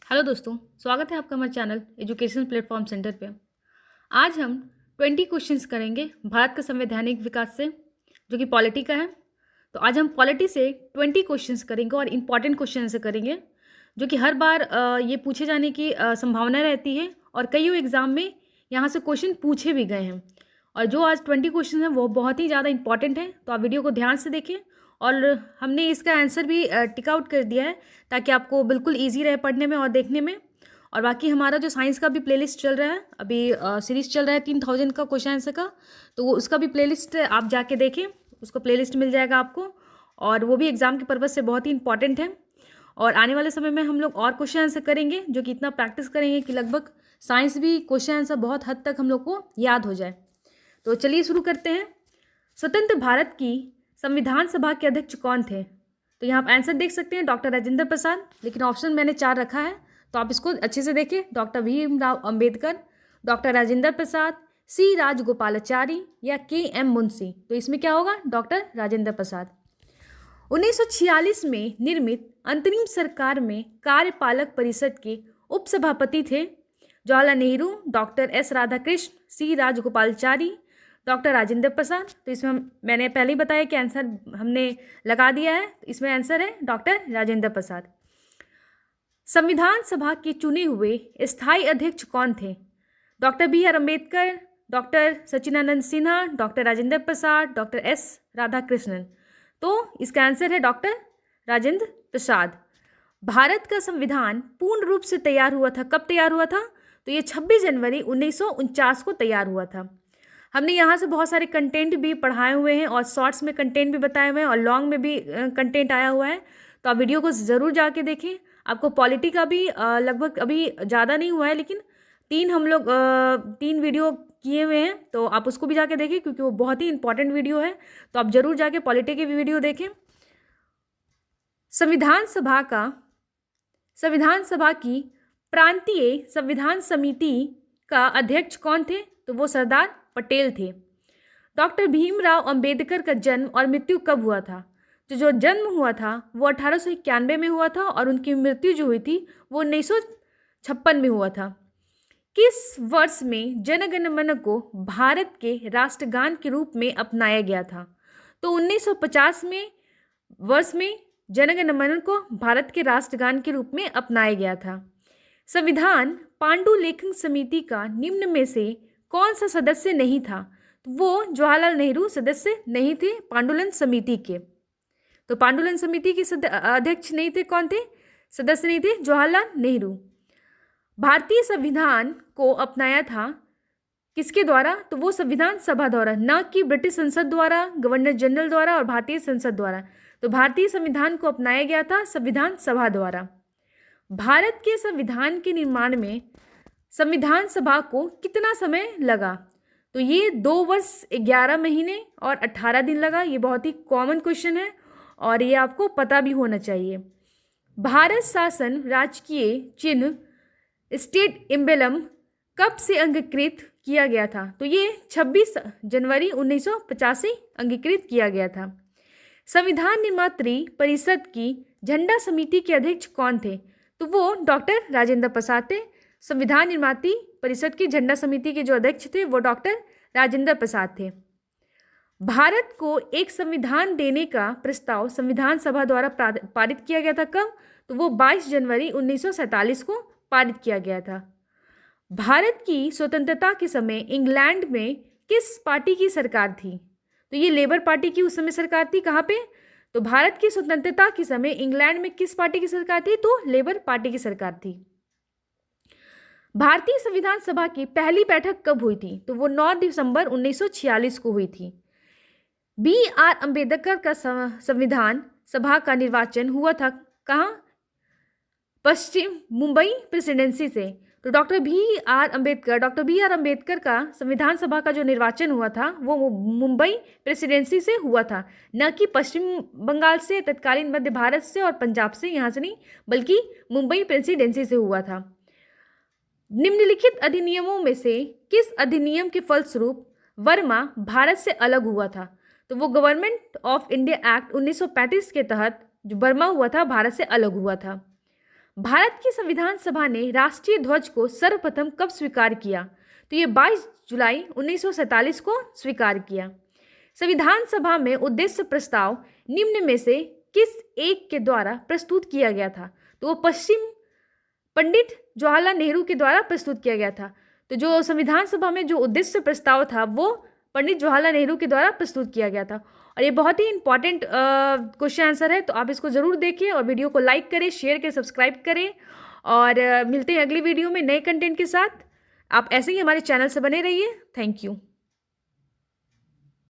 Hello दोस्तों, स्वागत है आपका हमारे चैनल एजुकेशन प्लेटफॉर्म सेंटर पे। आज हम 20 क्वेश्चंस करेंगे भारत का संवैधानिक विकास से, जो कि पॉलिटी का है। तो आज हम पॉलिटी से 20 क्वेश्चंस करेंगे और इम्पॉर्टेंट क्वेश्चन से करेंगे, जो कि हर बार ये पूछे जाने की संभावना रहती है और कई एग्जाम में यहाँ से क्वेश्चन पूछे भी गए हैं। और जो आज 20 क्वेश्चन हैं वो बहुत ही ज़्यादा इंपॉर्टेंट हैं, तो आप वीडियो को ध्यान से देखें। और हमने इसका आंसर भी टिक आउट कर दिया है ताकि आपको बिल्कुल ईजी रहे पढ़ने में और देखने में। और बाकी हमारा जो साइंस का भी प्लेलिस्ट चल रहा है, अभी सीरीज चल रहा है 3000 का क्वेश्चन आंसर का, तो वो उसका भी प्लेलिस्ट आप जाके देखें, उसको प्लेलिस्ट मिल जाएगा आपको। और वो भी एग्ज़ाम के पर्पज़ से बहुत ही इंपॉर्टेंट है। और आने वाले समय में हम लोग और क्वेश्चन आंसर करेंगे, जो कि इतना प्रैक्टिस करेंगे कि लगभग साइंस भी क्वेश्चन आंसर बहुत हद तक हम लोग को याद हो जाए। तो चलिए शुरू करते हैं। स्वतंत्र भारत की संविधान सभा के अध्यक्ष कौन थे? तो यहाँ आप आंसर देख सकते हैं, डॉक्टर राजेंद्र प्रसाद, लेकिन ऑप्शन मैंने 4 रखा है, तो आप इसको अच्छे से देखें। डॉक्टर भीमराव अंबेडकर, डॉक्टर राजेंद्र प्रसाद, सी राजगोपालाचारी या के एम मुंशी। तो इसमें क्या होगा? डॉक्टर राजेंद्र प्रसाद। 1946 में निर्मित अंतरिम सरकार में कार्यपालक परिषद के उपसभापति थे जवाहरलाल नेहरू, डॉक्टर एस राधाकृष्ण, सी राजगोपालाचारी, डॉक्टर राजेंद्र प्रसाद। तो इसमें मैंने पहले ही बताया कि आंसर हमने लगा दिया है, तो इसमें आंसर है डॉक्टर राजेंद्र प्रसाद। संविधान सभा के चुने हुए स्थायी अध्यक्ष कौन थे? Doctor B R Ambedkar, doctor Sachchidanand Sinha, doctor Rajendra Prasad, doctor S Radhakrishnan. तो इसका आंसर है डॉक्टर राजेंद्र प्रसाद। भारत का संविधान पूर्ण रूप से तैयार हुआ था, कब तैयार हुआ था? तो ये 26 जनवरी 1949 को तैयार हुआ था। हमने यहाँ से बहुत सारे कंटेंट भी पढ़ाए हुए हैं और शॉर्ट्स में कंटेंट भी बताए हुए हैं और लॉन्ग में भी कंटेंट आया हुआ है, तो आप वीडियो को ज़रूर जाके देखें। आपको पॉलिटी का भी लगभग अभी ज़्यादा नहीं हुआ है, लेकिन 3 वीडियो किए हुए हैं, तो आप उसको भी जाके देखें क्योंकि वो बहुत ही इंपॉर्टेंट वीडियो है। तो आप ज़रूर जाके पॉलिटी की भी वीडियो देखें। संविधान सभा की प्रांतीय संविधान समिति का अध्यक्ष कौन थे? तो वो सरदार पटेल थे। डॉक्टर भीमराव अंबेडकर का जन्म और मृत्यु कब हुआ था? तो जो जन्म हुआ था वो 1891 में हुआ था और उनकी मृत्यु जो हुई थी वो 1956 में हुआ था। किस वर्ष में जन गण मन को भारत के राष्ट्रगान के रूप में अपनाया गया था? तो 1950 में वर्ष में जन गण मन को भारत के राष्ट्रगान के रूप में अपनाया गया था। संविधान पांडुलेखन समिति का निम्न में से कौन सा सदस्य नहीं था? तो वो जवाहरलाल नेहरू सदस्य नहीं थे पांडुलन समिति के। तो पांडुलन समिति के अध्यक्ष नहीं थे, कौन थे? सदस्य नहीं थे जवाहरलाल नेहरू। भारतीय संविधान को अपनाया था किसके द्वारा? तो वो संविधान सभा द्वारा, न कि ब्रिटिश संसद द्वारा, गवर्नर जनरल द्वारा और भारतीय संसद द्वारा। तो भारतीय संविधान को अपनाया गया था संविधान सभा द्वारा। भारत के संविधान के निर्माण में संविधान सभा को कितना समय लगा? तो ये 2 वर्ष 11 महीने और 18 दिन लगा। ये बहुत ही कॉमन क्वेश्चन है और ये आपको पता भी होना चाहिए। भारत शासन राजकीय चिन्ह स्टेट एम्बलम कब से अंगीकृत किया गया था? तो ये 26 जनवरी 1985 अंगीकृत किया गया था। संविधान निर्मात्री परिषद की झंडा समिति के अध्यक्ष कौन थे? तो वो डॉक्टर राजेंद्र प्रसाद थे। संविधान निर्माती परिषद की झंडा समिति के जो अध्यक्ष थे वो डॉक्टर राजेंद्र प्रसाद थे। भारत को एक संविधान देने का प्रस्ताव संविधान सभा द्वारा पारित किया गया था, कब? तो वो 22 जनवरी 1947 को पारित किया गया था। भारत की स्वतंत्रता के समय इंग्लैंड में किस पार्टी की सरकार थी? तो ये लेबर पार्टी की उस समय सरकार थी। कहाँ पे? तो भारत की स्वतंत्रता के समय इंग्लैंड में किस पार्टी की सरकार थी? तो लेबर पार्टी की सरकार थी। भारतीय संविधान सभा की पहली बैठक कब हुई थी? तो वो 9 दिसंबर 1946 को हुई थी। बी आर अम्बेडकर का संविधान सभा का निर्वाचन हुआ था कहाँ? पश्चिम मुंबई प्रेसिडेंसी से। तो डॉक्टर बी आर अम्बेडकर का संविधान सभा का जो निर्वाचन हुआ था वो मुंबई प्रेसिडेंसी से हुआ था, न कि पश्चिम बंगाल से, तत्कालीन मध्य भारत से और पंजाब से, यहाँ से नहीं, बल्कि मुंबई प्रेसिडेंसी से हुआ था। निम्नलिखित अधिनियमों में से किस अधिनियम के फलस्वरूप वर्मा भारत से अलग हुआ था? तो वो गवर्नमेंट ऑफ इंडिया एक्ट 1935 के तहत जो वर्मा हुआ था भारत से अलग हुआ था। भारत की संविधान सभा ने राष्ट्रीय ध्वज को सर्वप्रथम कब स्वीकार किया? तो ये 22 जुलाई 1947 को स्वीकार किया। संविधान सभा में उद्देश्य प्रस्ताव निम्न में से किस एक के द्वारा प्रस्तुत किया गया था? तो वो पंडित जवाहरलाल नेहरू के द्वारा प्रस्तुत किया गया था। तो जो संविधान सभा में जो उद्देश्य प्रस्ताव था वो पंडित जवाहरलाल नेहरू के द्वारा प्रस्तुत किया गया था। और ये बहुत ही इंपॉर्टेंट क्वेश्चन आंसर है, तो आप इसको ज़रूर देखिए और वीडियो को लाइक करें, शेयर करें, सब्सक्राइब करें। और मिलते हैं अगली वीडियो में नए कंटेंट के साथ। आप ऐसे ही हमारे चैनल से बने रहिए। Thank you.